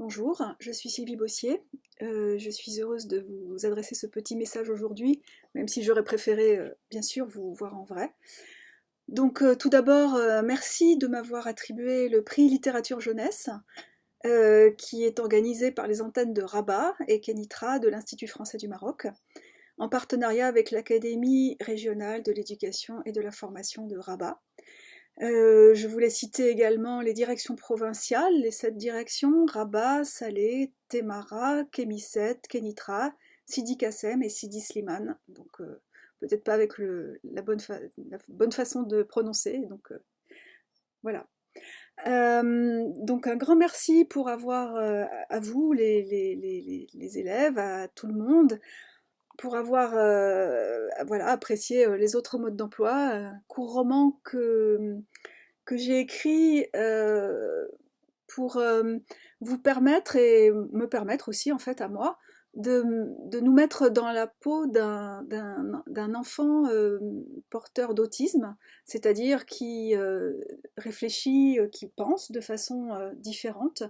Bonjour, je suis Sylvie Bossier. Je suis heureuse de vous adresser ce petit message aujourd'hui, même si j'aurais préféré bien sûr vous voir en vrai. Donc tout d'abord, merci de m'avoir attribué le prix littérature jeunesse, qui est organisé par les antennes de Rabat et Kenitra de l'Institut français du Maroc, en partenariat avec l'Académie régionale de l'éducation et de la formation de Rabat. Je voulais citer également les directions provinciales, les 7 directions, Rabat, Salé, Témara, Kémisset, Kenitra, Sidi Kassem et Sidi Slimane. Donc peut-être pas avec la bonne façon de prononcer, donc voilà. Donc un grand merci pour avoir, à vous les élèves, à tout le monde, pour avoir voilà, apprécié les autres modes d'emploi. Un court roman que j'ai écrit pour vous permettre et me permettre aussi en fait à moi de nous mettre dans la peau d'un enfant porteur d'autisme, c'est-à-dire qui réfléchit, qui pense de façon différente,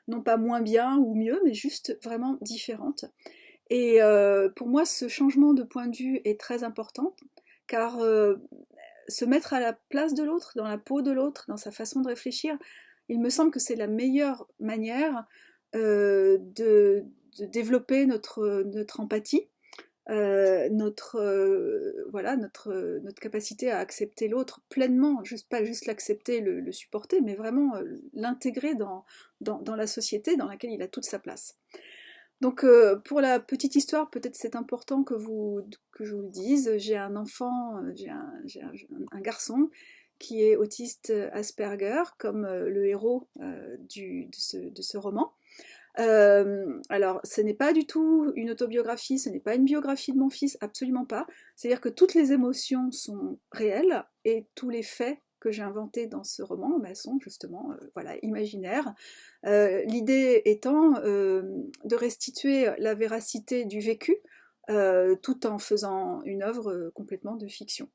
non pas moins bien ou mieux, mais juste vraiment différente. Et pour moi, ce changement de point de vue est très important, car se mettre à la place de l'autre, dans la peau de l'autre, dans sa façon de réfléchir, il me semble que c'est la meilleure manière de développer notre empathie, voilà, notre capacité à accepter l'autre pleinement, pas juste l'accepter, le supporter, mais vraiment l'intégrer dans la société dans laquelle il a toute sa place. Donc pour la petite histoire, peut-être c'est important que je vous le dise, j'ai un enfant, un garçon qui est autiste Asperger, comme le héros de ce roman. Alors, ce n'est pas du tout une autobiographie, ce n'est pas une biographie de mon fils, absolument pas. C'est-à-dire que toutes les émotions sont réelles et tous les faits que j'ai inventés dans ce roman sont justement voilà, imaginaires. L'idée étant de restituer la véracité du vécu tout en faisant une œuvre complètement de fiction.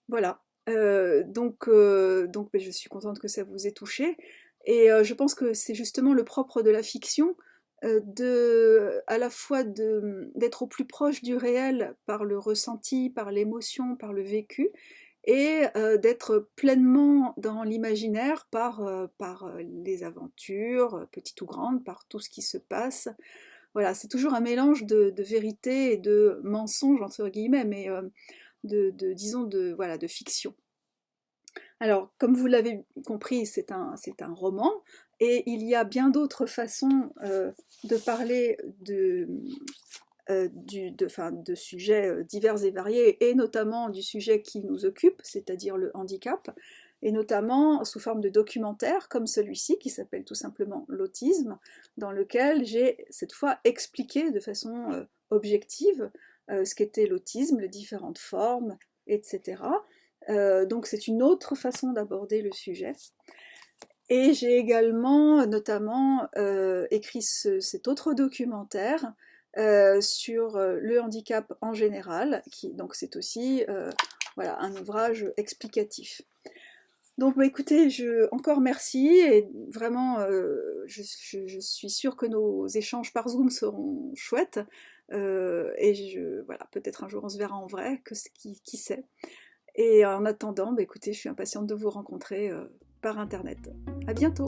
Voilà. Donc je suis contente que ça vous ait touché. Et je pense que c'est justement le propre de la fiction, à la fois d'être au plus proche du réel par le ressenti, par l'émotion, par le vécu, et d'être pleinement dans l'imaginaire par les aventures, petites ou grandes, par tout ce qui se passe. Voilà, c'est toujours un mélange de vérité et de mensonge, entre guillemets, mais disons, voilà, de fiction. Alors, comme vous l'avez compris, c'est un roman, et il y a bien d'autres façons de parler de sujets divers et variés, et notamment du sujet qui nous occupe, c'est-à-dire le handicap, et notamment sous forme de documentaire, comme celui-ci, qui s'appelle tout simplement L'autisme, dans lequel j'ai cette fois expliqué de façon objective ce qu'était l'autisme, les différentes formes, etc. Donc c'est une autre façon d'aborder le sujet. Et j'ai également notamment écrit cet autre documentaire sur le handicap en général, donc c'est aussi voilà, un ouvrage explicatif. Donc bah, écoutez, encore merci, et vraiment je suis sûre que nos échanges par Zoom seront chouettes, et voilà, peut-être un jour on se verra en vrai, qui sait. Et en attendant, bah, écoutez, je suis impatiente de vous rencontrer par internet. À bientôt!